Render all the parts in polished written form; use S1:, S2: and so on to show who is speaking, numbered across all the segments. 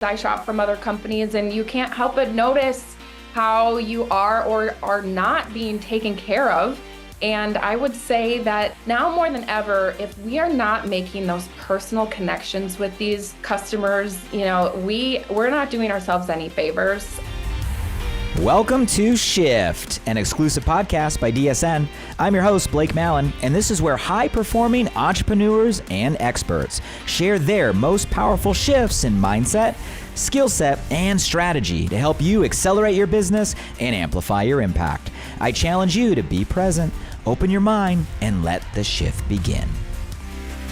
S1: I shop from other companies, and you can't help but notice how you are or are not being taken care of. And I would say that now more than ever, if we are not making those personal connections with these customers, we're not doing ourselves any favors.
S2: Welcome to Shift, an exclusive podcast by DSN. I'm your host, Blake Mallon, and this is where high-performing entrepreneurs and experts share their most powerful shifts in mindset, skill set, and strategy to help you accelerate your business and amplify your impact. I challenge you to be present, open your mind, and let the shift begin.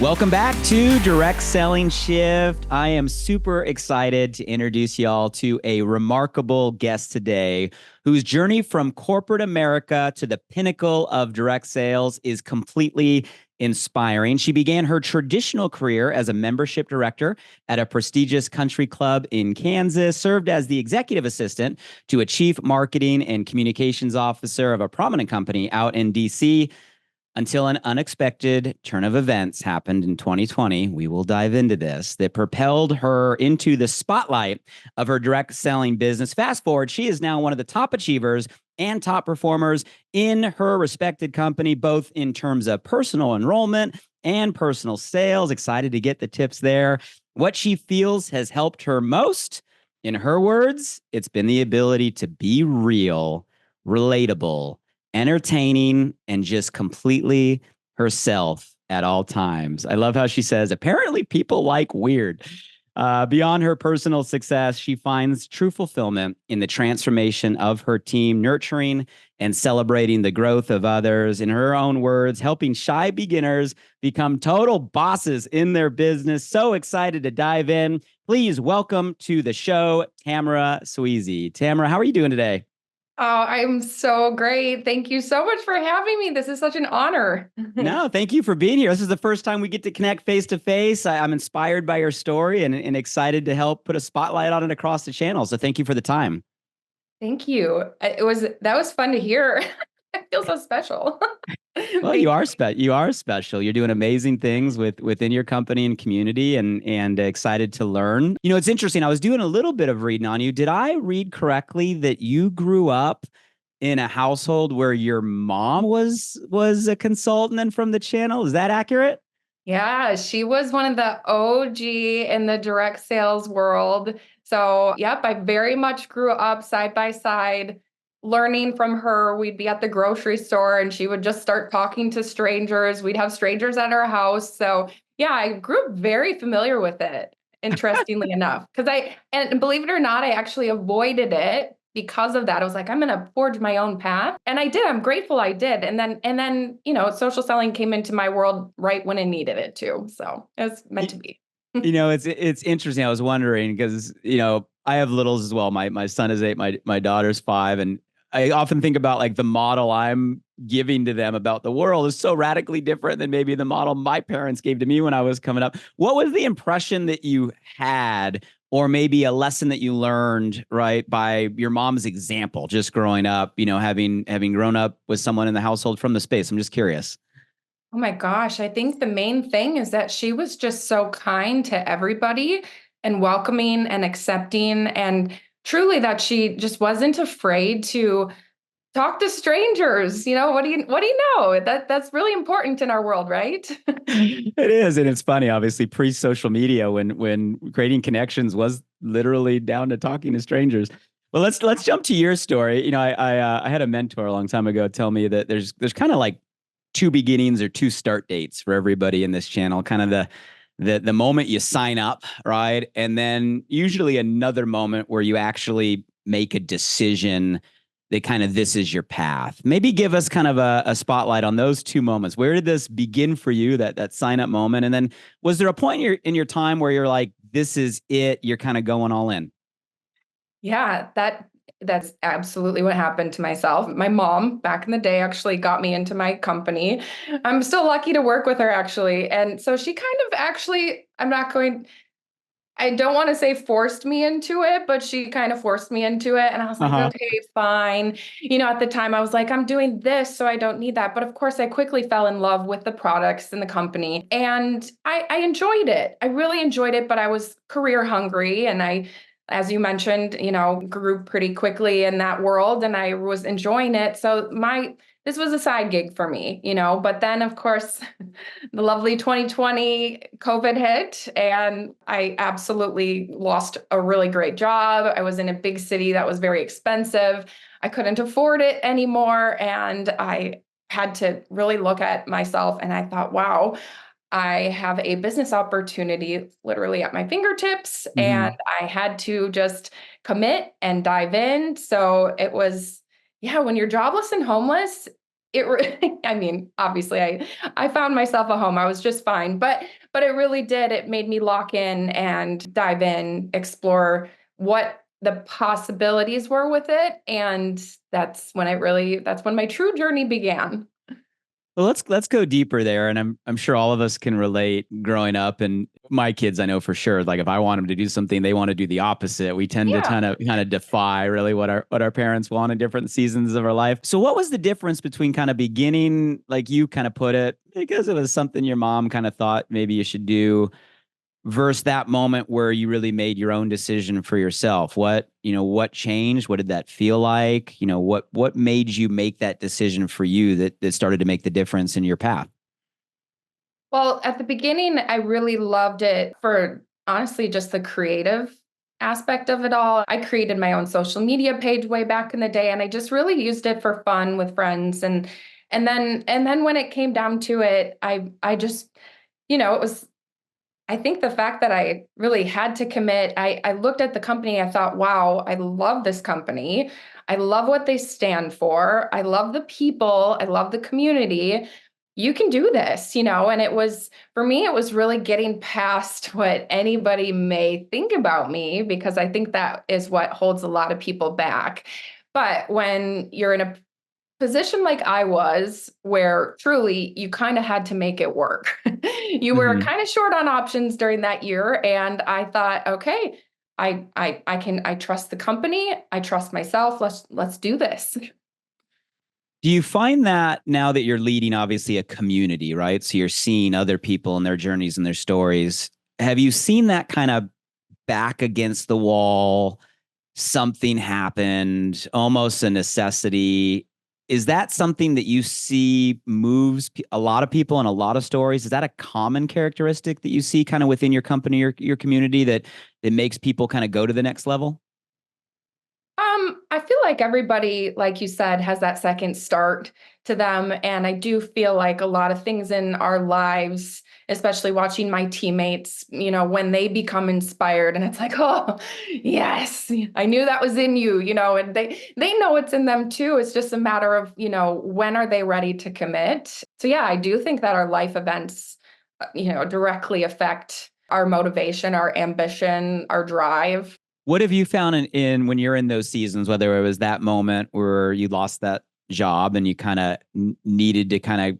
S2: Welcome back to Direct Selling Shift. I am super excited to introduce y'all to a remarkable guest today whose journey from corporate America to the pinnacle of direct sales is completely inspiring. She began her traditional career as a membership director at a prestigious country club in Kansas, served as the executive assistant to a chief marketing and communications officer of a prominent company out in DC, until an unexpected turn of events happened in 2020. We will dive into this, that propelled her into the spotlight of her direct selling business. Fast forward, she is now one of the top achievers and top performers in her respected company, both in terms of personal enrollment and personal sales. Excited to get the tips there. What she feels has helped her most, in her words, it's been the ability to be real, relatable, entertaining, and just completely herself at all times. I love how she says, apparently people like weird. Beyond her personal success, she finds true fulfillment in the transformation of her team, nurturing and celebrating the growth of others. In her own words, helping shy beginners become total bosses in their business. So excited to dive in. Please welcome to the show, Tamara Sweasy. Tamara, how are you doing today?
S1: Oh, I'm so great. Thank you so much for having me. This is such an honor.
S2: No, thank you for being here. This is the first time we get to connect face to face. I'm inspired by your story and excited to help put a spotlight on it across the channel. So thank you for the time.
S1: Thank you. That was fun to hear. I feel so special.
S2: Well, you are special. You're doing amazing things within your company and community, and excited to learn. You know, it's interesting. I was doing a little bit of reading on you. Did I read correctly that you grew up in a household where your mom was a consultant and from the channel? Is that accurate?
S1: Yeah, she was one of the OG in the direct sales world. So, yep, I very much grew up side by side, learning from her. We'd be at the grocery store and she would just start talking to strangers. We'd have strangers at our house. So, yeah, I grew up very familiar with it, interestingly enough. And believe it or not, I actually avoided it because of that. I was like, I'm going to forge my own path. And I did. I'm grateful I did. And then, social selling came into my world right when it needed it to. So it was meant to be.
S2: It's interesting. I was wondering because, I have littles as well. My son is 8, my daughter's 5. And I often think about like the model I'm giving to them about the world is so radically different than maybe the model my parents gave to me when I was coming up. What was the impression that you had, or maybe a lesson that you learned, right, by your mom's example, just growing up, having grown up with someone in the household from the space? I'm just curious.
S1: Oh my gosh. I think the main thing is that she was just so kind to everybody and welcoming and accepting, and truly that she just wasn't afraid to talk to strangers. What do you know? That's really important in our world, right?
S2: It is, and it's funny. Obviously, pre-social media, when creating connections was literally down to talking to strangers. Well, let's jump to your story. I had a mentor a long time ago tell me that there's kind of like two beginnings or two start dates for everybody in this channel. Kind of the moment you sign up, right, and then usually another moment where you actually make a decision that kind of this is your path. Maybe give us kind of a spotlight on those two moments. Where did this begin for you, that sign up moment? And then was there a point in your time where you're like, this is it, you're kind of going all in?
S1: Yeah, that's absolutely what happened to myself. My mom back in the day actually got me into my company. I'm still lucky to work with her actually. And so she kind of actually, I don't want to say forced me into it, but she kind of forced me into it. And I was like,
S2: Uh-huh.
S1: okay, fine. At the time I was like, I'm doing this, so I don't need that. But of course, I quickly fell in love with the products and the company. And I enjoyed it. I really enjoyed it, but I was career hungry. And as you mentioned, grew pretty quickly in that world and I was enjoying it. So this was a side gig for me, but then of course the lovely 2020 COVID hit and I absolutely lost a really great job. I was in a big city that was very expensive. I couldn't afford it anymore. And I had to really look at myself and I thought, wow, I have a business opportunity literally at my fingertips, and I had to just commit and dive in. So it was, yeah, when you're jobless and homeless, I mean, obviously I found myself a home. I was just fine, but it really did. It made me lock in and dive in, explore what the possibilities were with it. And that's when my true journey began.
S2: Well, let's go deeper there, and I'm sure all of us can relate. Growing up, and my kids, I know for sure. Like if I want them to do something, they want to do the opposite. We tend to
S1: Yeah.
S2: kind of defy really what our parents want in different seasons of our life. So, what was the difference between kind of beginning, like you kind of put it, because it was something your mom kind of thought maybe you should do, versus that moment where you really made your own decision for yourself? What changed? What did that feel like? What made you make that decision for you that started to make the difference in your path?
S1: Well, at the beginning, I really loved it for honestly just the creative aspect of it all. I created my own social media page way back in the day and I just really used it for fun with friends and then when it came down to it, I just it was I think the fact that I really had to commit, I looked at the company, I thought, wow, I love this company. I love what they stand for. I love the people. I love the community. You can do this, and for me, it was really getting past what anybody may think about me, because I think that is what holds a lot of people back. But when you're in a position like I was, where truly you kind of had to make it work. You were
S2: Mm-hmm.
S1: kind of short on options during that year, and I thought, okay, I trust the company, I trust myself. Let's do this.
S2: Do you find that now that you're leading, obviously, a community, right? So you're seeing other people and their journeys and their stories. Have you seen that kind of back against the wall? Something happened, almost a necessity. Is that something that you see moves a lot of people and a lot of stories? Is that a common characteristic that you see kind of within your company or your community that makes people kind of go to the next level?
S1: I feel like everybody, like you said, has that second start to them. And I do feel like a lot of things in our lives, especially watching my teammates, when they become inspired and it's like, oh, yes, I knew that was in you, and they know it's in them too. It's just a matter of, when are they ready to commit? So yeah, I do think that our life events, directly affect our motivation, our ambition, our drive.
S2: What have you found in when you're in those seasons, whether it was that moment where you lost that job and you kind of needed to kind of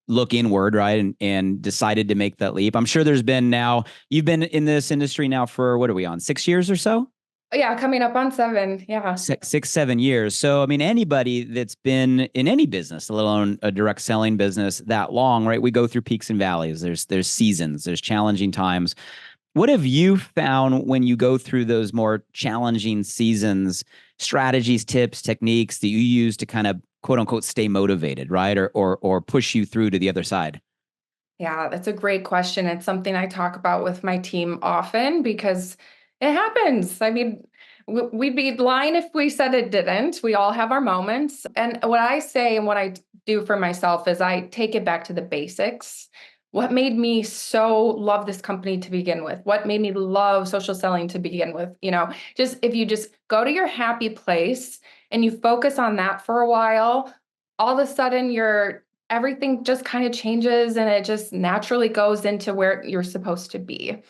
S2: look inward, right? And decided to make that leap. I'm sure you've been in this industry now for, what are we on, 6 years or so?
S1: Yeah, coming up on 7. Yeah.
S2: 6, 7 years. So, I mean, anybody that's been in any business, let alone a direct selling business that long, right? We go through peaks and valleys. There's seasons, there's challenging times. What have you found when you go through those more challenging seasons, strategies, tips, techniques that you use to kind of quote unquote stay motivated, right? Or push you through to the other side?
S1: Yeah, that's a great question. It's something I talk about with my team often because it happens. I mean, we'd be lying if we said it didn't. We all have our moments. And what I say and what I do for myself is I take it back to the basics. What made me so love this company to begin with? What made me love social selling to begin with? Just if you just go to your happy place and you focus on that for a while, all of a sudden everything just kind of changes and it just naturally goes into where you're supposed to be.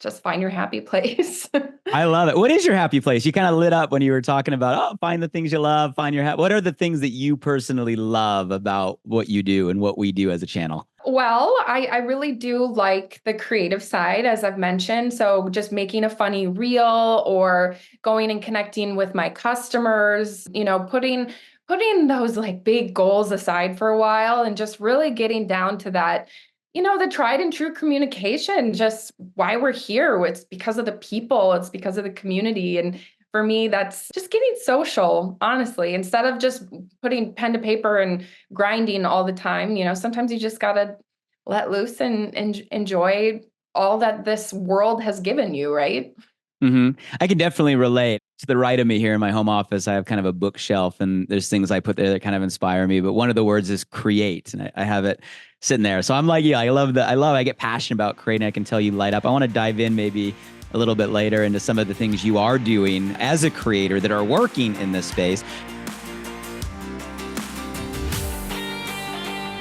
S1: Just find your happy place.
S2: I love it. What is your happy place? You kind of lit up when you were talking about, find the things you love, find your what are the things that you personally love about what you do and what we do as a channel?
S1: Well, I really do like the creative side, as I've mentioned. So just making a funny reel or going and connecting with my customers, putting those like big goals aside for a while and just really getting down to that, the tried and true communication, just why we're here. It's because of the people, it's because of the community. And for me, that's just getting social, honestly, instead of just putting pen to paper and grinding all the time. Sometimes you just gotta let loose and enjoy all that this world has given you, right?
S2: I can definitely relate. To the right of me here in my home office, I have kind of a bookshelf, and there's things I put there that kind of inspire me. But one of the words is create, and I have it sitting there. So I'm like, yeah, I get passionate about creating. I can tell you light up. I want to dive in maybe a little bit later into some of the things you are doing as a creator that are working in this space.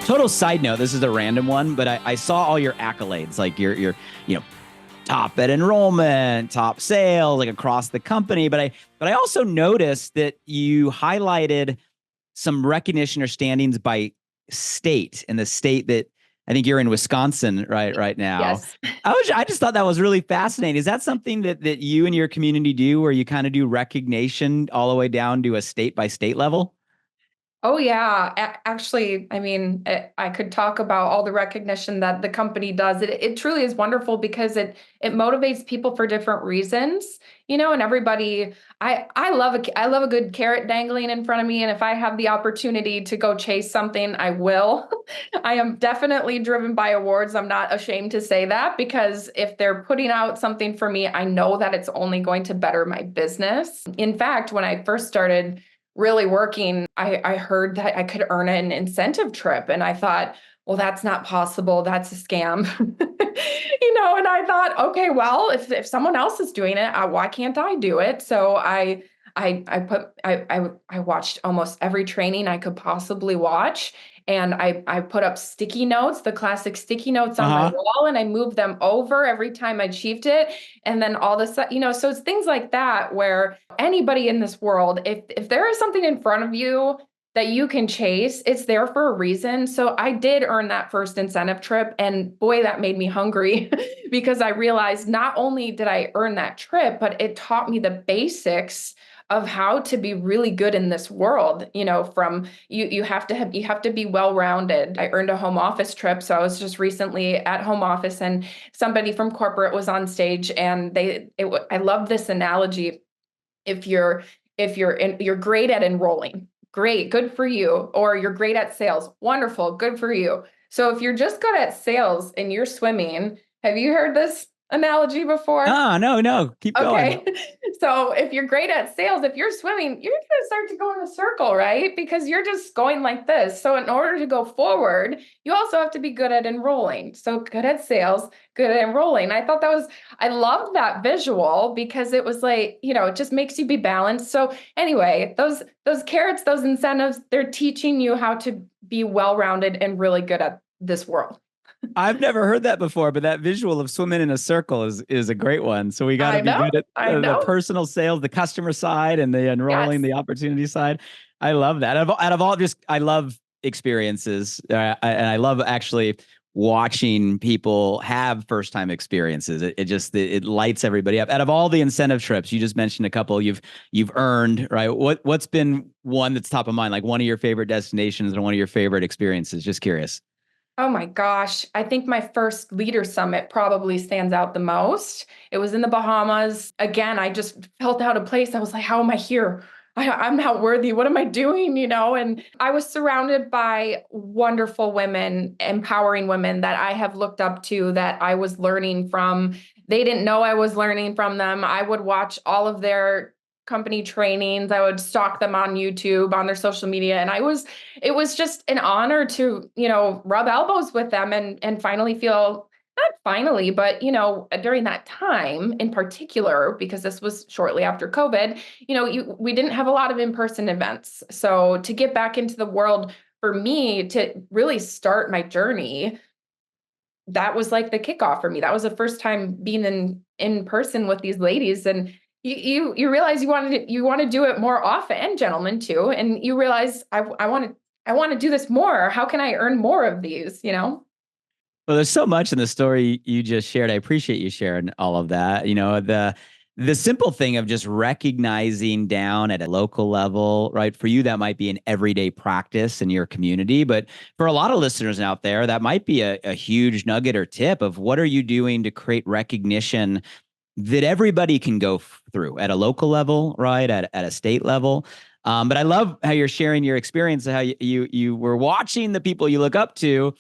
S2: Total side note, this is a random one, but I saw all your accolades, like your top at enrollment, top sales, like across the company. But I also noticed that you highlighted some recognition or standings by state, in the state that I think you're in, Wisconsin, right now.
S1: Yes.
S2: I just thought that was really fascinating. Is that something that you and your community do, where you kind of do recognition all the way down to a state by state level?
S1: Oh yeah, actually, I mean, I could talk about all the recognition that the company does. It truly is wonderful because it motivates people for different reasons, and everybody. I love a good carrot dangling in front of me, and if I have the opportunity to go chase something, I will. I am definitely driven by awards. I'm not ashamed to say that, because if they're putting out something for me, I know that it's only going to better my business. In fact, when I first started really working, I heard that I could earn an incentive trip. And I thought, well, that's not possible. That's a scam. And I thought, okay, well, if someone else is doing it, why can't I do it? So I watched almost every training I could possibly watch. And I put up sticky notes, the classic sticky notes on my wall, and I moved them over every time I achieved it. And then all this, so it's things like that where anybody in this world, if there is something in front of you that you can chase, it's there for a reason. So I did earn that first incentive trip, and boy, that made me hungry because I realized not only did I earn that trip, but it taught me the basics of how to be really good in this world. From you have to be well-rounded. I earned a home office trip, so I was just recently at home office, and somebody from corporate was on stage, and I love this analogy. If you're great at enrolling, great, good for you. Or you're great at sales, wonderful, good for you. So if you're just good at sales and you're swimming, have you heard this analogy before?
S2: No, keep going.
S1: Okay. So if you're great at sales, if you're swimming, you're going to start to go in a circle, right? Because you're just going like this. So in order to go forward, you also have to be good at enrolling. So good at sales, good at enrolling. I loved that visual because it was like, it just makes you be balanced. So anyway, those carrots, those incentives, they're teaching you how to be well-rounded and really good at this world.
S2: I've never heard that before, but that visual of swimming in a circle is a great one. So we got to
S1: I
S2: be
S1: know.
S2: good at
S1: I
S2: the
S1: know.
S2: personal sales, the customer side, and the enrolling,
S1: Yes.
S2: the opportunity side. I love that. Out of all, just I love experiences, and I love actually watching people have first time experiences. It lights everybody up. Out of all the incentive trips, you just mentioned a couple you've earned, right? What's been one that's top of mind, like one of your favorite destinations or one of your favorite experiences? Just curious.
S1: Oh my gosh. I think my first leader summit probably stands out the most. It was in the Bahamas. Again, I just felt out of place. I was like, how am I here? I'm not worthy. What am I doing? And I was surrounded by wonderful women, empowering women that I have looked up to, that I was learning from. They didn't know I was learning from them. I would watch all of their company trainings. I would stalk them on YouTube, on their social media. And it was just an honor to, rub elbows with them and finally feel, not finally, but, during that time in particular, because this was shortly after COVID, we didn't have a lot of in-person events. So to get back into the world for me to really start my journey, that was like the kickoff for me. That was the first time being in person with these ladies. And you realize you want to do it more often, and gentlemen too. And you realize I want to do this more. How can I earn more of these?
S2: Well, there's so much in the story you just shared. I appreciate you sharing all of that. The simple thing of just recognizing down at a local level, right? For you, that might be an everyday practice in your community. But for a lot of listeners out there, that might be a huge nugget or tip of what are you doing to create recognition that everybody can go through at a local level, right? At a state level. But I love how you're sharing your experience, how you were watching the people you look up to,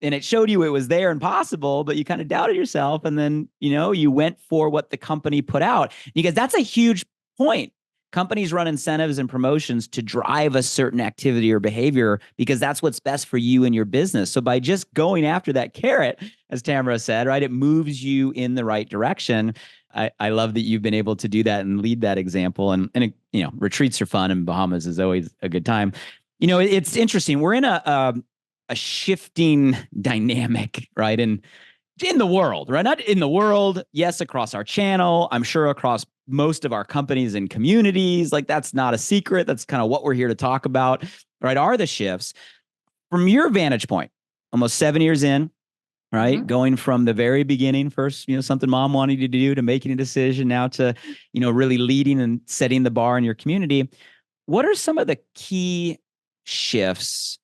S2: and it showed you it was there and possible, but you kind of doubted yourself. And then, you went for what the company put out, because that's a huge point. Companies run incentives and promotions to drive a certain activity or behavior because that's what's best for you and your business. So by just going after that carrot, as Tamara said, right, it moves you in the right direction. I love that you've been able to do that and lead that example. And retreats are fun, and Bahamas is always a good time. It's interesting. We're in a shifting dynamic, right? And in the world, right? Not in the world, yes, across our channel, I'm sure across most of our companies and communities, like that's not a secret. That's kind of what we're here to talk about, right? Are the shifts from your vantage point, almost 7 years in, right? Mm-hmm. Going from the very beginning, first, something mom wanted you to do, to making a decision, now to, really leading and setting the bar in your community. What are some of the key shifts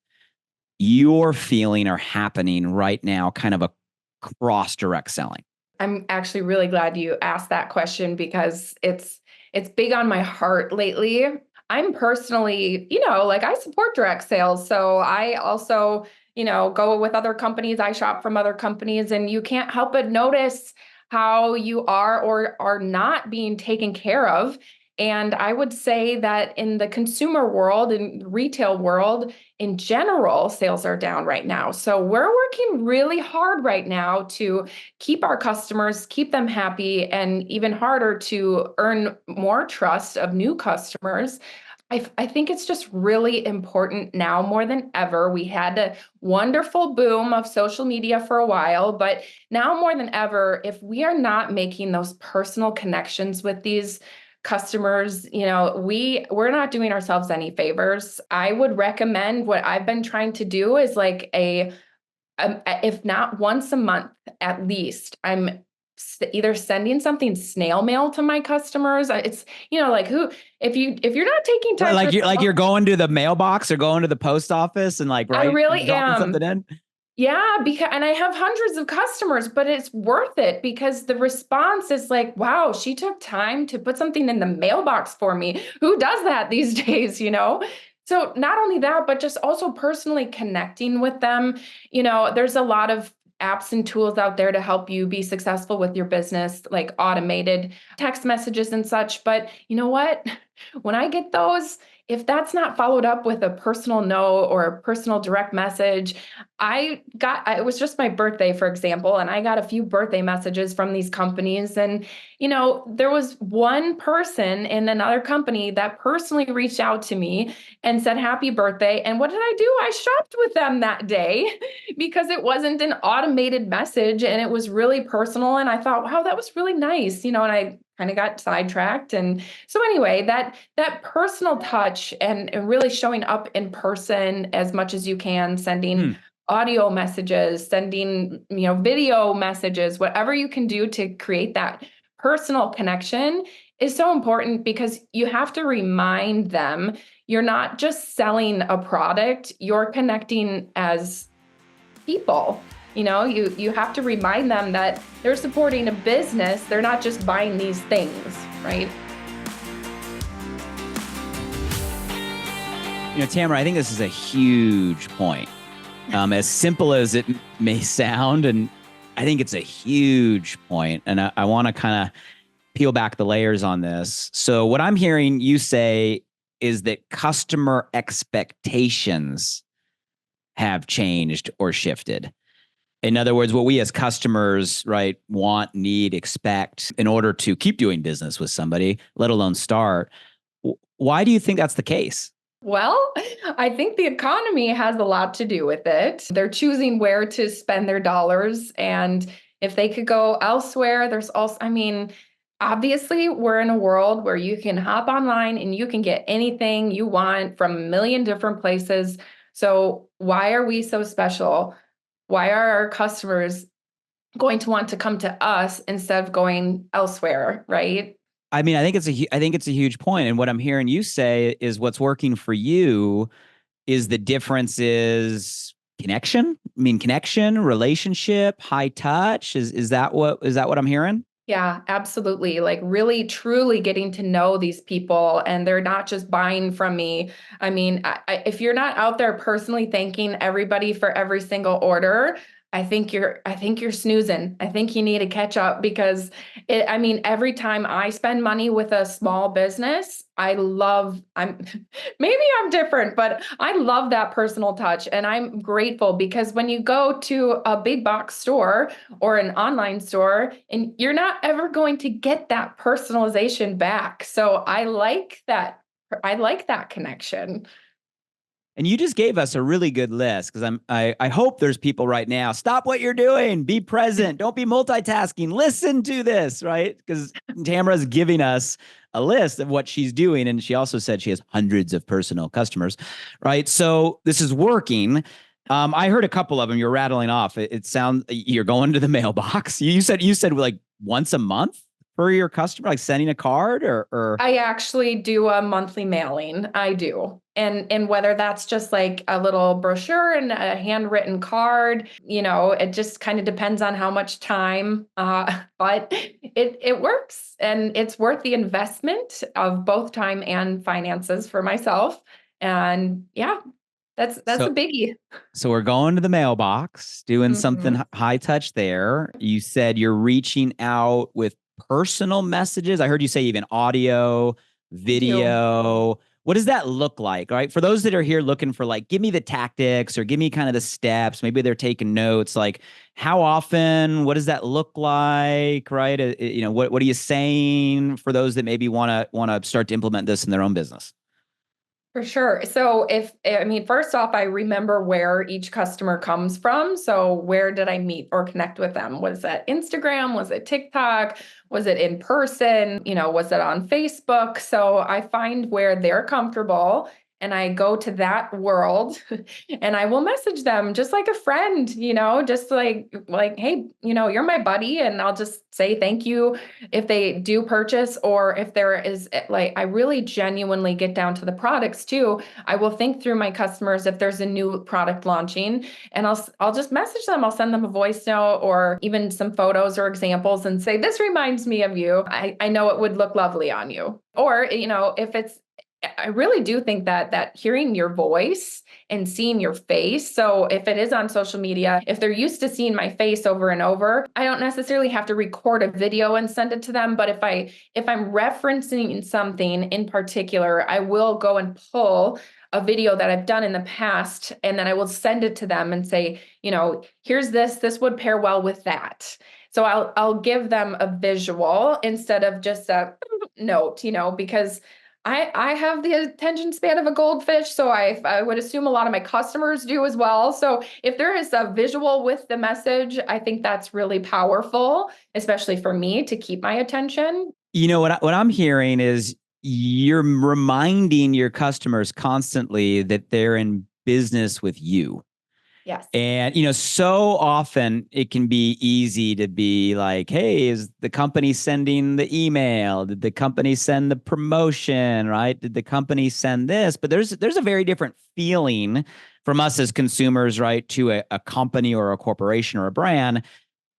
S2: you're feeling are happening right now, kind of across direct selling?
S1: I'm actually really glad you asked that question, because it's big on my heart lately. I'm personally, I support direct sales. So I also, go with other companies. I shop from other companies, and you can't help but notice how you are or are not being taken care of. And I would say that in the consumer world and retail world in general, sales are down right now. So we're working really hard right now to keep our customers, keep them happy, and even harder to earn more trust of new customers. I think it's just really important now more than ever. We had a wonderful boom of social media for a while, but now more than ever, if we are not making those personal connections with these customers, we're not doing ourselves any favors. I would recommend, what I've been trying to do is like if not once a month at least, I'm either sending something snail mail to my customers. It's, if you're not taking time,
S2: you're going to the mailbox or going to the post office and
S1: I really
S2: dropping
S1: am.
S2: something in.
S1: Yeah, and I have hundreds of customers, but it's worth it because the response is like, wow, she took time to put something in the mailbox for me. Who does that these days, So not only that, but just also personally connecting with them. There's a lot of apps and tools out there to help you be successful with your business, like automated text messages and such. But you know what? When I get those, if that's not followed up with a personal note or a personal direct message, it was just my birthday, for example, and I got a few birthday messages from these companies. And, there was one person in another company that personally reached out to me and said, happy birthday. And what did I do? I shopped with them that day because it wasn't an automated message and it was really personal. And I thought, wow, that was really nice, and I kind of got sidetracked. And so anyway, that personal touch and really showing up in person as much as you can, sending audio messages, sending, video messages, whatever you can do to create that personal connection is so important, because you have to remind them you're not just selling a product, you're connecting as people. You have to remind them that they're supporting a business. They're not just buying these things, right?
S2: Tamara, I think this is a huge point. As simple as it may sound, and I think it's a huge point. And I want to kind of peel back the layers on this. So what I'm hearing you say is that customer expectations have changed or shifted. In other words, what we as customers, right, want, need, expect in order to keep doing business with somebody, let alone start. Why do you think that's the case?
S1: Well, I think the economy has a lot to do with it. They're choosing where to spend their dollars. And if they could go elsewhere, there's also, obviously, we're in a world where you can hop online and you can get anything you want from a million different places. So why are we so special? Why are our customers going to want to come to us instead of going elsewhere, right?
S2: I mean, I think it's a huge point. And what I'm hearing you say is what's working for you is the difference is connection. I mean, connection, relationship, high touch. Is that what I'm hearing?
S1: Yeah, absolutely. Like really truly getting to know these people and they're not just buying from me. I mean, if you're not out there personally thanking everybody for every single order, I think you're snoozing. I think you need to catch up because I mean, every time I spend money with a small business, I'm maybe I'm different, but I love that personal touch and I'm grateful because when you go to a big box store or an online store, and you're not ever going to get that personalization back. So I like that. I like that connection.
S2: And you just gave us a really good list because I hope there's people right now. Stop what you're doing. Be present. Don't be multitasking. Listen to this, right? Because Tamara's giving us a list of what she's doing. And she also said she has hundreds of personal customers, right? So this is working. I heard a couple of them. You're rattling off. It sounds you're going to the mailbox. You said like once a month for your customer, like sending a card or
S1: I actually do a monthly mailing. I do. And whether that's just like a little brochure and a handwritten card, it just kind of depends on how much time. But it works and it's worth the investment of both time and finances for myself. And yeah, that's a
S2: so
S1: biggie.
S2: So we're going to the mailbox, doing something
S1: Mhm.
S2: high touch there. You said you're reaching out with personal messages. I heard you say even audio,
S1: I do.
S2: video. What does that look like? Right. For those that are here looking for like, give me the tactics or give me kind of the steps, maybe they're taking notes. Like, how often? What does that look like? Right. What are you saying for those that maybe want to start to implement this in their own business?
S1: For sure. So I mean, first off, I remember where each customer comes from. So where did I meet or connect with them? Was that Instagram? Was it TikTok? Was it in person? Was it on Facebook? So I find where they're comfortable and I go to that world and I will message them just like a friend, just like, hey, you're my buddy and I'll just say thank you if they do purchase or if there is like I really genuinely get down to the products too. I will think through my customers if there's a new product launching and I'll just message them. I'll send them a voice note or even some photos or examples and say this reminds me of you. I know it would look lovely on you. Or if it's I really do think that hearing your voice and seeing your face. So if it is on social media, if they're used to seeing my face over and over, I don't necessarily have to record a video and send it to them. But if I'm referencing something in particular, I will go and pull a video that I've done in the past, and then I will send it to them and say, here's this would pair well with that. So I'll give them a visual instead of just a note, because I have the attention span of a goldfish, so I would assume a lot of my customers do as well. So if there is a visual with the message, I think that's really powerful, especially for me to keep my attention.
S2: What I'm hearing is you're reminding your customers constantly that they're in business with you.
S1: Yes.
S2: And, so often it can be easy to be like, hey, is the company sending the email? Did the company send the promotion? Right? Did the company send this? But there's a very different feeling from us as consumers, right, to a company or a corporation or a brand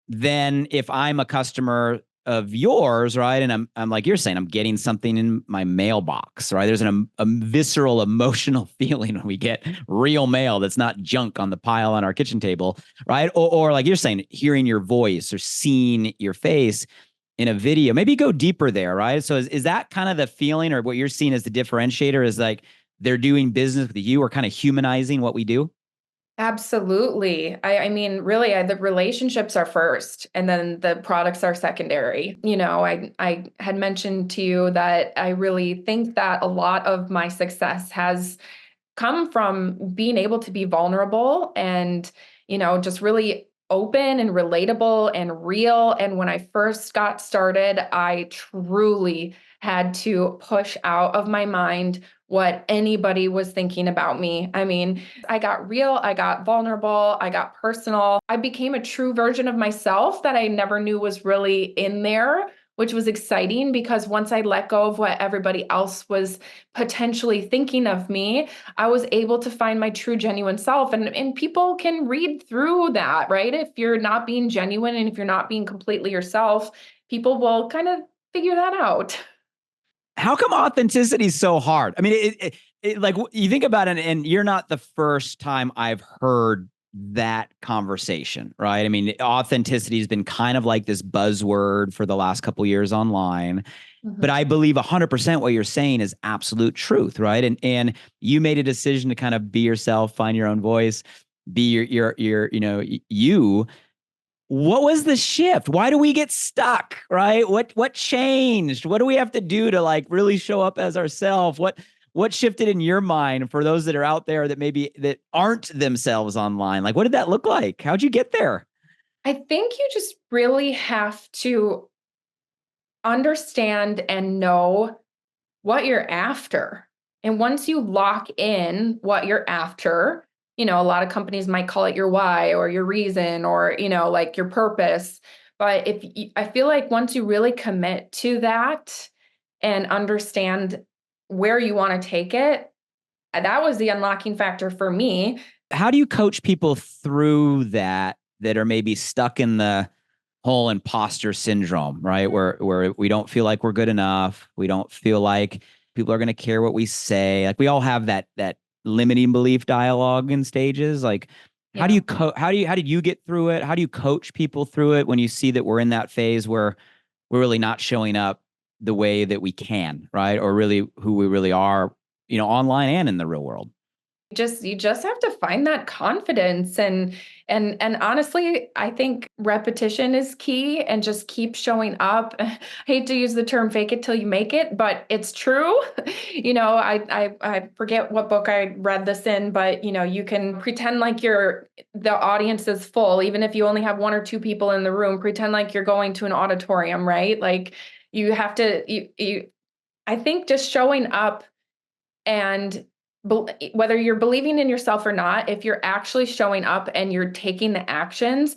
S2: than if I'm a customer of yours, right? And I'm like you're saying, I'm getting something in my mailbox, right? There's a visceral emotional feeling when we get real mail that's not junk on the pile on our kitchen table, right? Or like you're saying, hearing your voice or seeing your face in a video. Maybe go deeper there, right? So is that kind of the feeling or what you're seeing as the differentiator is like they're doing business with you or kind of humanizing what we do?
S1: Absolutely. I mean, really, the relationships are first, and then the products are secondary. I had mentioned to you that I really think that a lot of my success has come from being able to be vulnerable and, just really open and relatable and real. And when I first got started, I truly had to push out of my mind what anybody was thinking about me. I mean, I got real, I got vulnerable, I got personal. I became a true version of myself that I never knew was really in there, which was exciting because once I let go of what everybody else was potentially thinking of me, I was able to find my true, genuine self. And people can read through that, right? If you're not being genuine and if you're not being completely yourself, people will kind of figure that out.
S2: How come authenticity is so hard? I mean, like you think about it, and you're not the first time I've heard that conversation, right? I mean, authenticity has been kind of like this buzzword for the last couple of years online, but I believe 100% what you're saying is absolute truth, right? And you made a decision to kind of be yourself, find your own voice, be your you. What was the shift? Why do we get stuck, right? What changed? What do we have to do to like really show up as ourselves? What shifted in your mind for those that are out there that maybe that aren't themselves online? Like, what did that look like? How'd you get there?
S1: I think you just really have to understand and know what you're after. And once you lock in what you're after, a lot of companies might call it your why or your reason or, like your purpose. But I feel like once you really commit to that and understand where you want to take it, that was the unlocking factor for me.
S2: How do you coach people through that are maybe stuck in the whole imposter syndrome, right? Where we don't feel like we're good enough. We don't feel like people are going to care what we say. Like we all have that limiting belief dialogue in stages. Like how did you get through it? How do you coach people through it when you see that we're in that phase where we're really not showing up the way that we can, right? Or really who we really are, online and in the real world?
S1: You just have to find that confidence and honestly, I think repetition is key and just keep showing up. I hate to use the term fake it till you make it, but it's true. I forget what book I read this in, but you can pretend like the audience is full, even if you only have one or two people in the room, pretend like you're going to an auditorium, right? Like you have to I think just showing up and whether you're believing in yourself or not, if you're actually showing up and you're taking the actions,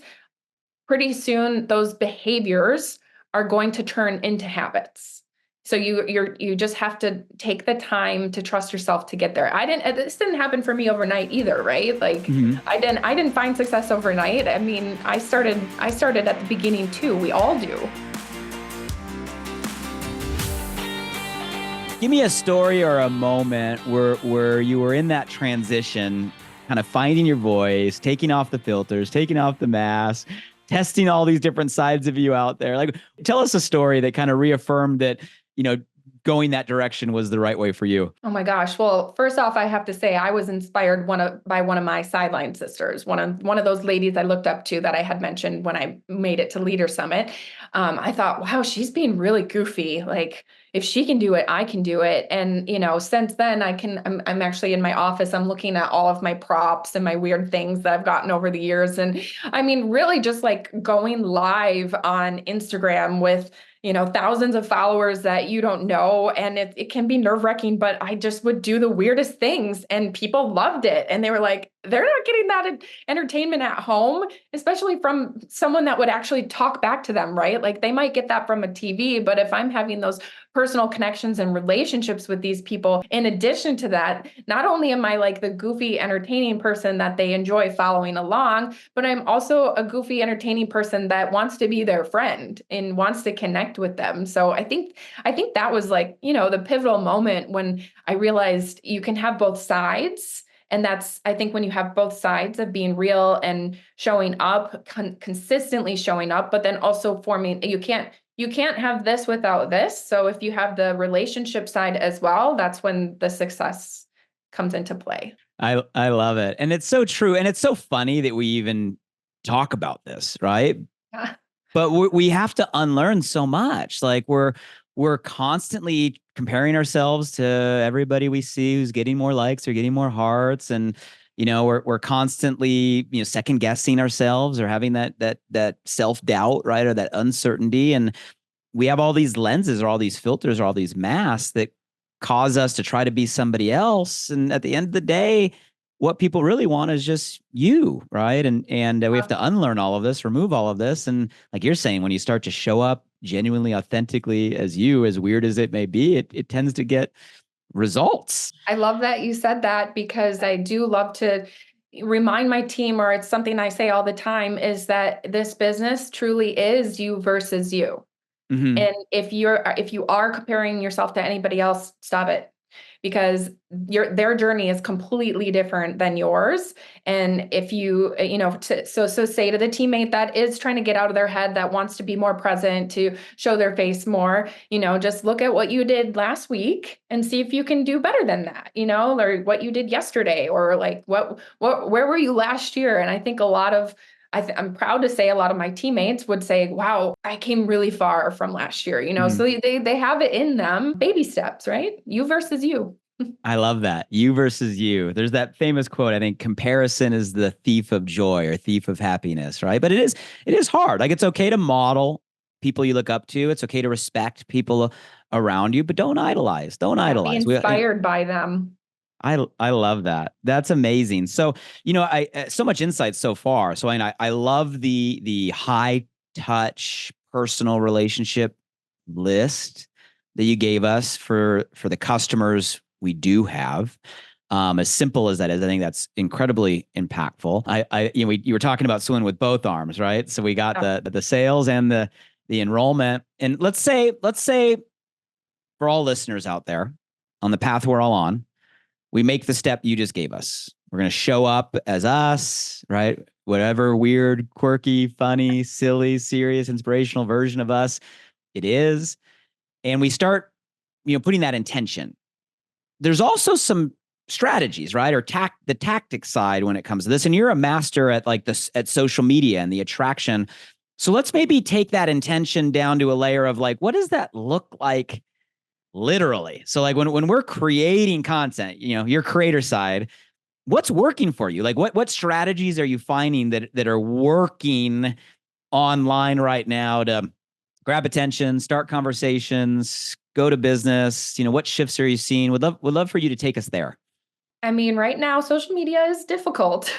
S1: pretty soon those behaviors are going to turn into habits. So you just have to take the time to trust yourself to get there. This didn't happen for me overnight either, right? Like I didn't find success overnight. I mean, I started at the beginning too. We all do.
S2: Give me a story or a moment where you were in that transition, kind of finding your voice, taking off the filters, taking off the mask, testing all these different sides of you out there. Like, tell us a story that kind of reaffirmed that, going that direction was the right way for you.
S1: Oh my gosh. Well, first off, I have to say I was inspired by one of my sideline sisters, one of those ladies I looked up to that I had mentioned when I made it to Leader Summit. I thought, wow, she's being really goofy. Like if she can do it, I can do it. And since then I'm actually in my office. I'm looking at all of my props and my weird things that I've gotten over the years. And I mean, really just like going live on Instagram with thousands of followers that you don't know. And it can be nerve-wracking, but I just would do the weirdest things and people loved it. And they were like, they're not getting that entertainment at home, especially from someone that would actually talk back to them, right? Like they might get that from a TV, but if I'm having those personal connections and relationships with these people, in addition to that, not only am I like the goofy, entertaining person that they enjoy following along, but I'm also a goofy, entertaining person that wants to be their friend and wants to connect with them. So I think that was like, the pivotal moment when I realized you can have both sides. And that's, I think when you have both sides of being real and showing up, consistently showing up, but then also forming, you can't have this without this. So if you have the relationship side as well, that's when the success comes into play.
S2: I love it. And it's so true. And it's so funny that we even talk about this, right?
S1: Yeah.
S2: But we have to unlearn so much. Like we're constantly comparing ourselves to everybody we see who's getting more likes or getting more hearts. And, we're constantly, second guessing ourselves or having that self-doubt, right? Or that uncertainty. And we have all these lenses or all these filters or all these masks that cause us to try to be somebody else. And at the end of the day, what people really want is just you, right? And we have to unlearn all of this, remove all of this. And like you're saying, when you start to show up genuinely, authentically as you, as weird as it may be, it tends to get results.
S1: I love that you said that, because I do love to remind my team, or it's something I say all the time, is that this business truly is you versus you.
S2: Mm-hmm.
S1: And if you are comparing yourself to anybody else, stop it, because their journey is completely different than yours. And if you so say to the teammate that is trying to get out of their head, that wants to be more present, to show their face more, just look at what you did last week and see if you can do better than that, or what you did yesterday, or like where were you last year? And I think I'm proud to say a lot of my teammates would say, wow, I came really far from last year,
S2: Mm-hmm.
S1: so they have it in them. Baby steps, right? You versus you.
S2: I love that. You versus you. There's that famous quote. I think comparison is the thief of joy or thief of happiness, right? But it is hard. Like, it's okay to model people you look up to. It's okay to respect people around you, but don't idolize. Don't
S1: Be
S2: idolize.
S1: inspired by them.
S2: I love that. That's amazing. So, I so much insight so far. So I love the high touch personal relationship list that you gave us for the customers we do have. As simple as that is, I think that's incredibly impactful. You were talking about swimming with both arms, right? So we got the sales and the enrollment. And let's say for all listeners out there on the path we're all on, we make the step you just gave us. We're going to show up as us, right? Whatever weird, quirky, funny, silly, serious, inspirational version of us it is. And we start, putting that intention. There's also some strategies, right? Or the tactic side when it comes to this. And you're a master at at social media and the attraction. So let's maybe take that intention down to a layer of like, what does that look like literally? So like when we're creating content, your creator side, what's working for you? Like what strategies are you finding that are working online right now to grab attention, start conversations, go to business? What shifts are you seeing? Would love for you to take us there.
S1: I mean, right now, social media is difficult.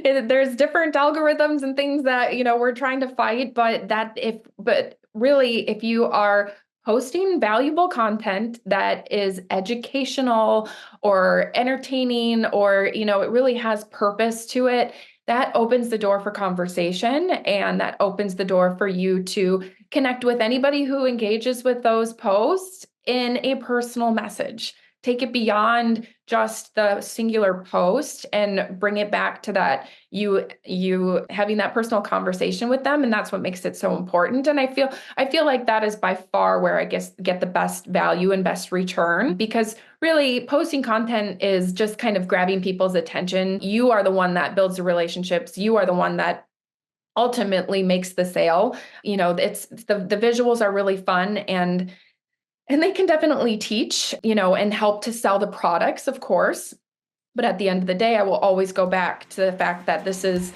S1: There's different algorithms and things that, we're trying to fight, but really, if you are posting valuable content that is educational or entertaining, or, it really has purpose to it, that opens the door for conversation, and that opens the door for you to connect with anybody who engages with those posts in a personal message. Take it beyond just the singular post and bring it back to that you having that personal conversation with them. And that's what makes it so important. And I feel like that is by far where I guess get the best value and best return, because really posting content is just kind of grabbing people's attention. You are the one that builds the relationships. You are the one that ultimately makes the sale. It's the visuals are really fun, and they can definitely teach, and help to sell the products, of course. But at the end of the day, I will always go back to the fact that this is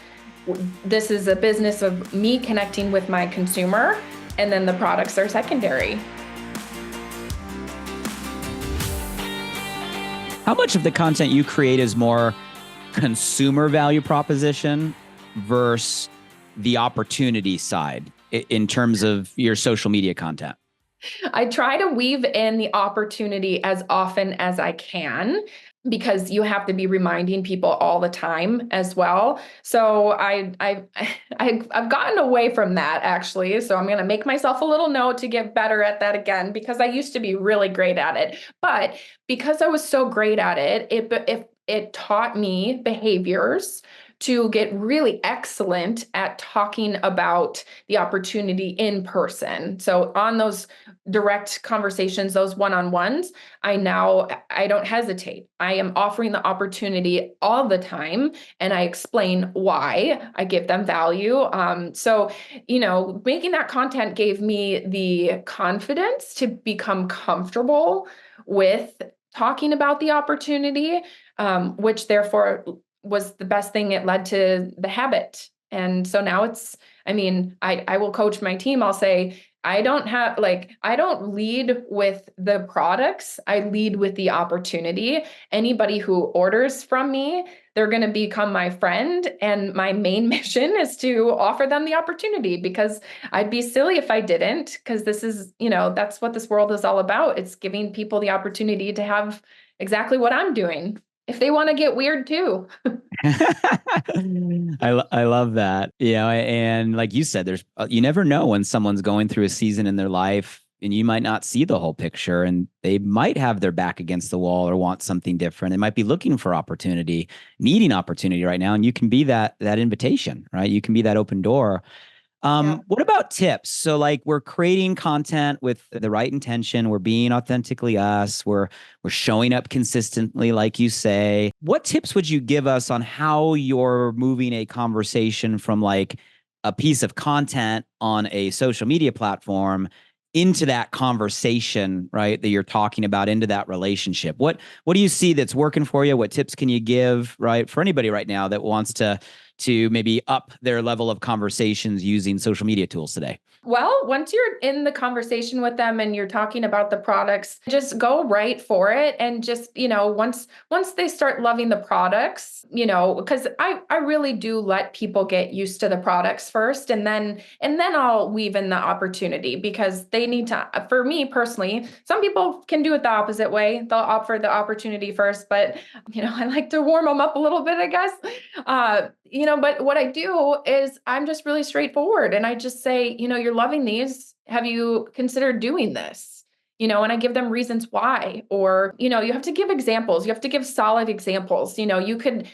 S1: a business of me connecting with my consumer, and then the products are secondary.
S2: How much of the content you create is more consumer value proposition versus the opportunity side in terms of your social media content?
S1: I try to weave in the opportunity as often as I can, because you have to be reminding people all the time as well. So I've gotten away from that, actually. So I'm going to make myself a little note to get better at that again, because I used to be really great at it. But because I was so great at it, it taught me behaviors to get really excellent at talking about the opportunity in person. So on those direct conversations, those one-on-ones, I don't hesitate. I am offering the opportunity all the time, and I explain why. I give them value. So, making that content gave me the confidence to become comfortable with talking about the opportunity, which therefore was the best thing. It led to the habit. And so now I will coach my team. I'll say, I don't lead with the products. I lead with the opportunity. Anybody who orders from me, they're going to become my friend. And my main mission is to offer them the opportunity, because I'd be silly if I didn't, because this is, that's what this world is all about. It's giving people the opportunity to have exactly what I'm doing, if they want to get weird too.
S2: I love that. And like you said, there's you never know when someone's going through a season in their life, and you might not see the whole picture, and they might have their back against the wall or want something different. They might be looking for opportunity, needing opportunity right now, and you can be that invitation, right? You can be that open door.
S1: Yeah.
S2: What about tips? So like, we're creating content with the right intention. We're being authentically us. We're showing up consistently, like you say. What tips would you give us on how you're moving a conversation from like a piece of content on a social media platform into that conversation, right, that you're talking about, into that relationship? What do you see that's working for you? What tips can you give, right, for anybody right now that wants to maybe up their level of conversations using social media tools today?
S1: Well, once you're in the conversation with them and you're talking about the products, just go right for it. And just, once they start loving the products, because I really do let people get used to the products first, and then I'll weave in the opportunity, because they need to, for me personally, some people can do it the opposite way. They'll offer the opportunity first, but I like to warm them up a little bit, I guess. But what I do is I'm just really straightforward, and I just say, you're loving these. Have you considered doing this? And I give them reasons why. Or, you have to give examples. You have to give solid examples. You could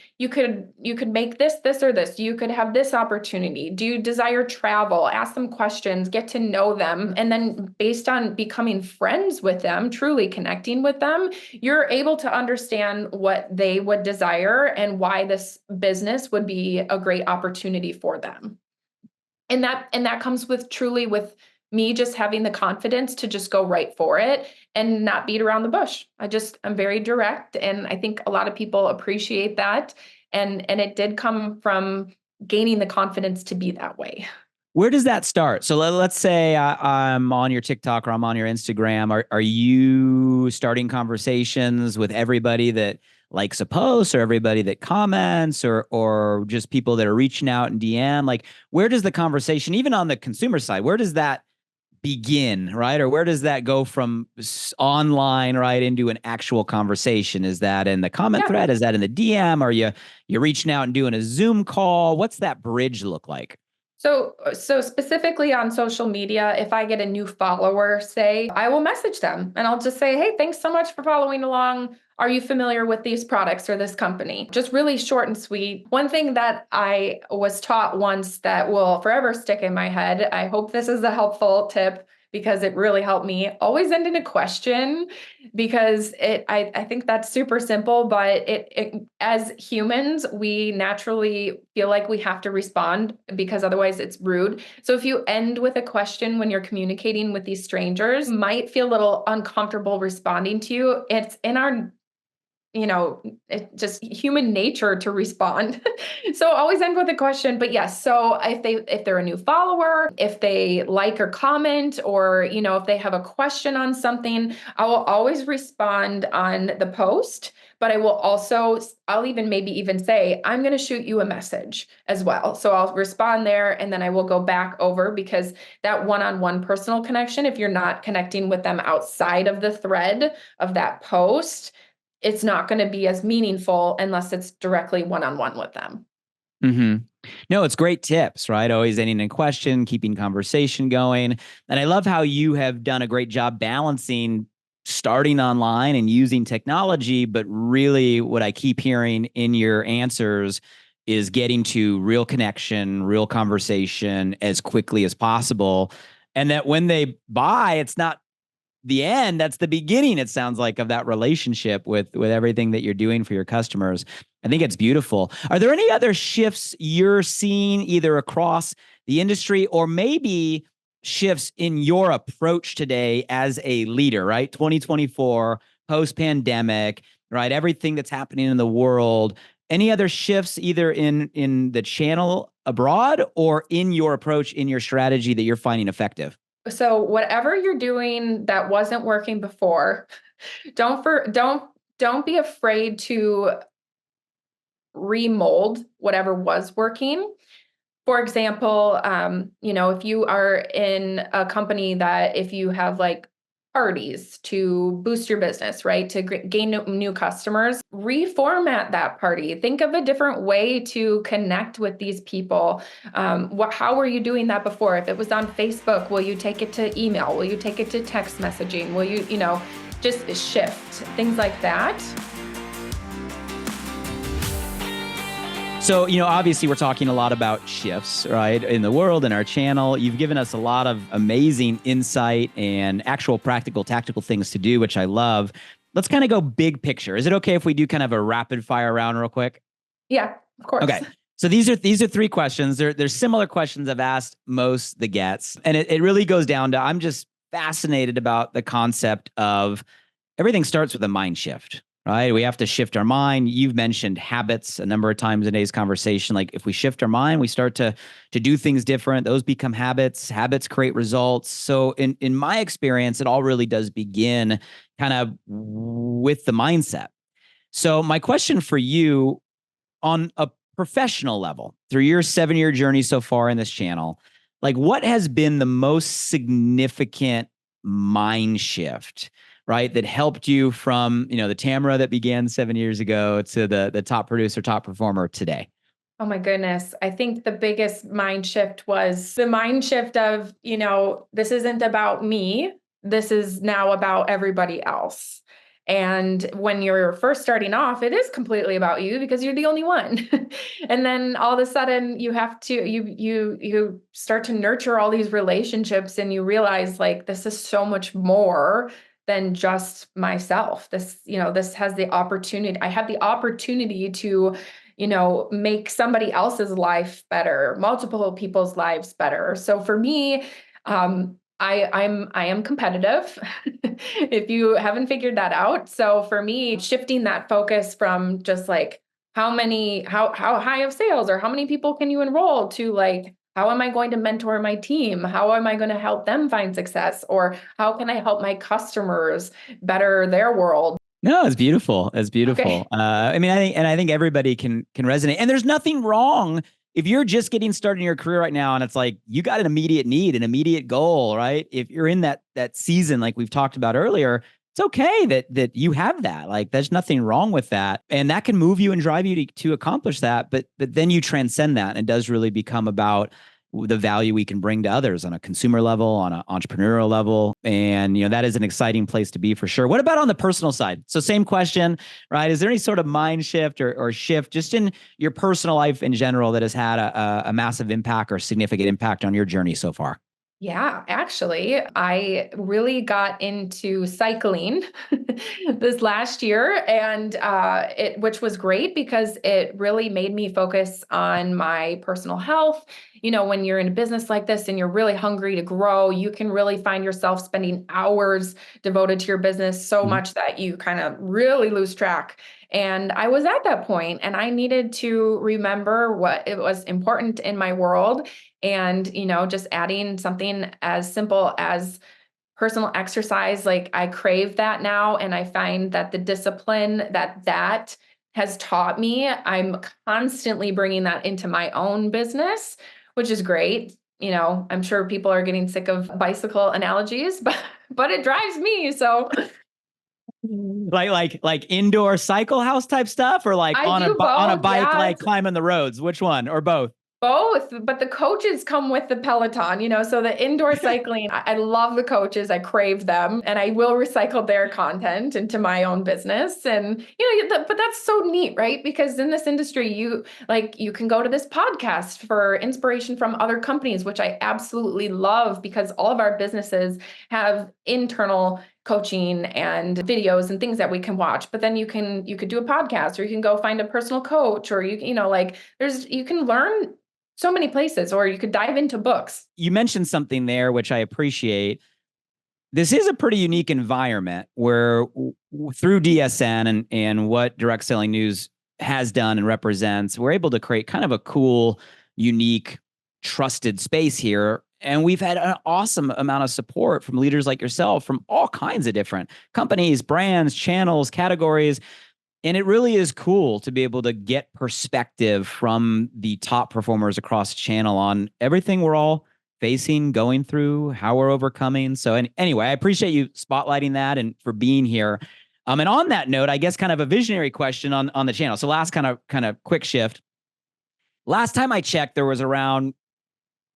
S1: make this or this. You could have this opportunity. Do you desire travel? Ask them questions, get to know them. And then based on becoming friends with them, truly connecting with them, you're able to understand what they would desire and why this business would be a great opportunity for them. And that comes with me just having the confidence to just go right for it and not beat around the bush. I'm very direct, and I think a lot of people appreciate that. And it did come from gaining the confidence to be that way.
S2: Where does that start? So let's say I'm on your TikTok or I'm on your Instagram. Are you starting conversations with everybody that likes a post, or everybody that comments, or just people that are reaching out in DM? Like, where does the conversation, even on the consumer side, where does that begin, right? Or where does that go from online right into an actual conversation? Is that in the comment
S1: Yeah.
S2: thread? Is that in the DM? Are you reaching out and doing a Zoom call? What's that bridge look like?
S1: So specifically on social media, if I get a new follower, say, I will message them and I'll just say, hey, thanks so much for following along. Are you familiar with these products or this company? Just really short and sweet. One thing that I was taught once that will forever stick in my head, I hope this is a helpful tip, because it really helped me, always end in a question, because I think that's super simple, but it as humans, we naturally feel like we have to respond, because otherwise it's rude. So if you end with a question when you're communicating with these strangers, might feel a little uncomfortable responding to you. It's in our it's just human nature to respond. So always end with a question. But yes, so if they're a new follower, if they like or comment, or if they have a question on something, I will always respond on the post. But I'll even say, I'm going to shoot you a message as well. So I'll respond there, and then I will go back over, because that one-on-one personal connection, if you're not connecting with them outside of the thread of that post, it's not going to be as meaningful unless it's directly one-on-one with them.
S2: Mm-hmm. No, it's great tips, right? Always ending in question, keeping conversation going. And I love how you have done a great job balancing starting online and using technology, but really what I keep hearing in your answers is getting to real connection, real conversation as quickly as possible. And that when they buy, it's not the end, that's the beginning, it sounds like, of that relationship with everything that you're doing for your customers. I think it's beautiful. Are there any other shifts you're seeing either across the industry, or maybe shifts in your approach today as a leader, right? 2024, post-pandemic, right? Everything that's happening in the world. Any other shifts either in the channel abroad or in your approach, in your strategy, that you're finding effective?
S1: So whatever you're doing that wasn't working before, don't be afraid to remold whatever was working. For example, if you are in a company that if you have like parties to boost your business, right, to gain new customers, reformat that party. Think of a different way to connect with these people. How were you doing that before? If it was on Facebook, will you take it to email? Will you take it to text messaging? Will you, just shift things like that?
S2: So, obviously we're talking a lot about shifts, right, in the world, in our channel. You've given us a lot of amazing insight and actual practical, tactical things to do, which I love. Let's kind of go big picture. Is it okay if we do kind of a rapid fire round real quick?
S1: Yeah, of course.
S2: Okay. So these are three questions. They're similar questions I've asked most the gets. And it really goes down to, I'm just fascinated about the concept of everything starts with a mind shift. Right? We have to shift our mind. You've mentioned habits a number of times in today's conversation. Like if we shift our mind, we start to do things different. Those become habits. Habits create results. So in my experience, it all really does begin kind of with the mindset. So my question for you on a professional level, through your 7-year journey so far in this channel, like what has been the most significant mind shift, right, that helped you from, the Tamara that began 7 years ago to the top producer, top performer today?
S1: Oh my goodness. I think the biggest mind shift was the mind shift of, this isn't about me. This is now about everybody else. And when you're first starting off, it is completely about you because you're the only one. And then all of a sudden you have to, you start to nurture all these relationships and you realize like, this is so much more than just myself. This has the opportunity. I have the opportunity to, make somebody else's life better, multiple people's lives better. So for me, I am competitive. If you haven't figured that out. So for me, shifting that focus from just like how high of sales or how many people can you enroll to like, how am I going to mentor my team? How am I going to help them find success? Or how can I help my customers better their world?
S2: No, it's beautiful. It's beautiful.
S1: Okay.
S2: I think everybody can resonate. And there's nothing wrong if you're just getting started in your career right now and it's like you got an immediate need, an immediate goal, right? If you're in that season like we've talked about earlier, it's okay that you have that. Like there's nothing wrong with that. And that can move you and drive you to accomplish that. But then you transcend that and it does really become about the value we can bring to others on a consumer level, on an entrepreneurial level. And, that is an exciting place to be for sure. What about on the personal side? So same question, right? Is there any sort of mind shift or shift just in your personal life in general that has had a massive impact or significant impact on your journey so far?
S1: Yeah, actually, I really got into cycling this last year, and which was great because it really made me focus on my personal health. When you're in a business like this and you're really hungry to grow, you can really find yourself spending hours devoted to your business so much that you kind of really lose track. And I was at that point, and I needed to remember what it was important in my world. And, just adding something as simple as personal exercise, like I crave that now. And I find that the discipline that has taught me, I'm constantly bringing that into my own business, which is great. I'm sure people are getting sick of bicycle analogies, but it drives me. So
S2: like indoor cycle house type stuff or like
S1: I
S2: on
S1: do
S2: on a
S1: both.
S2: bike,
S1: Yeah,
S2: like climbing the roads, which one or both?
S1: both, but the coaches come with the Peloton, so the indoor cycling, I love the coaches. I crave them and I will recycle their content into my own business. And, but that's so neat, right? Because in this industry, you can go to this podcast for inspiration from other companies, which I absolutely love because all of our businesses have internal coaching and videos and things that we can watch. But then you could do a podcast or you can go find a personal coach or you can learn so many places, or you could dive into books.
S2: You mentioned something there, which I appreciate. This is a pretty unique environment where through DSN and what Direct Selling News has done and represents, we're able to create kind of a cool, unique, trusted space here. And we've had an awesome amount of support from leaders like yourself from all kinds of different companies, brands, channels, categories. And it really is cool to be able to get perspective from the top performers across the channel on everything we're all facing, going through, how we're overcoming. So anyway, I appreciate you spotlighting that and for being here. And on that note, I guess kind of a visionary question on the channel. So last kind of quick shift. Last time I checked, there was around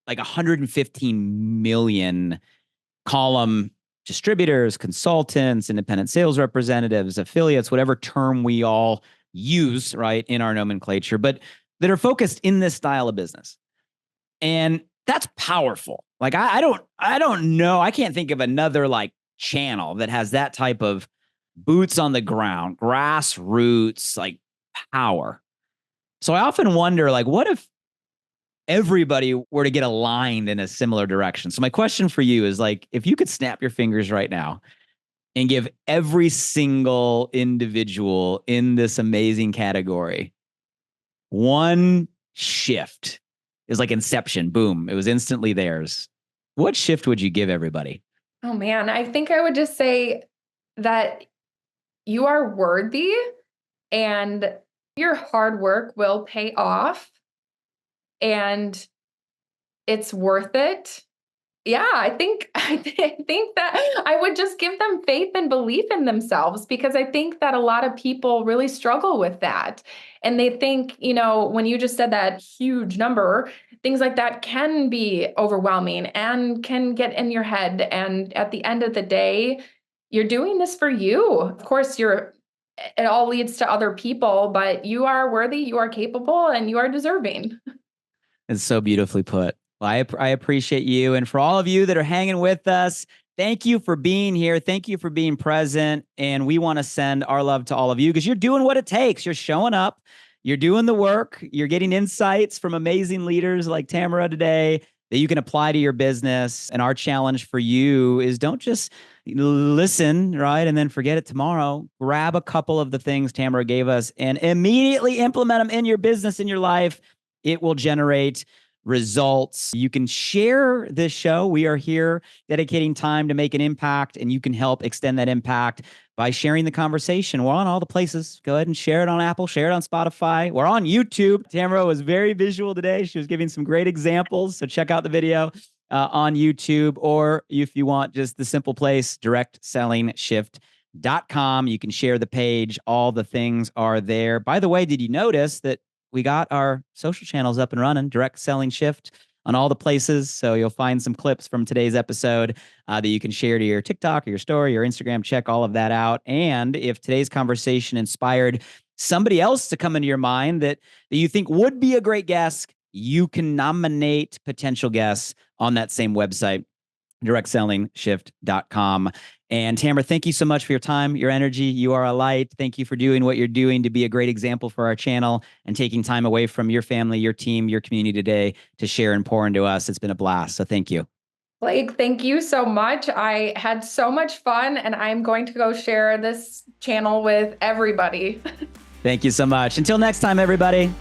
S2: like 115 million column distributors, consultants, independent sales representatives, affiliates, whatever term we all use, right, in our nomenclature, but that are focused in this style of business. And that's powerful. Like I don't know. I can't think of another like channel that has that type of boots on the ground, grassroots, like power. So I often wonder, like, what if everybody were to get aligned in a similar direction? So my question for you is, like, if you could snap your fingers right now and give every single individual in this amazing category one shift, is like Inception, boom, it was instantly theirs. What shift would you give everybody?
S1: Oh man, I think I would just say that you are worthy and your hard work will pay off and it's worth it. Yeah, I think that I would just give them faith and belief in themselves, because I think that a lot of people really struggle with that. And they think, when you just said that huge number, things like that can be overwhelming and can get in your head. And at the end of the day, you're doing this for you. Of course, it all leads to other people, but you are worthy, you are capable, and you are deserving.
S2: It's so beautifully put. Well, I appreciate you. And for all of you that are hanging with us, thank you for being here. Thank you for being present. And we want to send our love to all of you because you're doing what it takes. You're showing up. You're doing the work. You're getting insights from amazing leaders like Tamara today that you can apply to your business. And our challenge for you is, don't just listen, right, and then forget it tomorrow. Grab a couple of the things Tamara gave us and immediately implement them in your business, in your life. It will generate results. You can share this show. We are here dedicating time to make an impact, and you can help extend that impact by sharing the conversation. We're on all the places. Go ahead and share it on Apple, share it on Spotify. We're on YouTube. Tamara was very visual today. She was giving some great examples. So check out the video on YouTube, or if you want just the simple place, directsellingshift.com. You can share the page. All the things are there. By the way, did you notice that we got our social channels up and running, Direct Selling Shift, on all the places. So you'll find some clips from today's episode that you can share to your TikTok or your story, your Instagram. Check all of that out. And if today's conversation inspired somebody else to come into your mind that you think would be a great guest, you can nominate potential guests on that same website, directsellingshift.com. And Tamara, thank you so much for your time, your energy. You are a light. Thank you for doing what you're doing to be a great example for our channel and taking time away from your family, your team, your community today to share and pour into us. It's been a blast. So thank you.
S1: Blake, thank you so much. I had so much fun, and I'm going to go share this channel with everybody.
S2: Thank you so much. Until next time, everybody.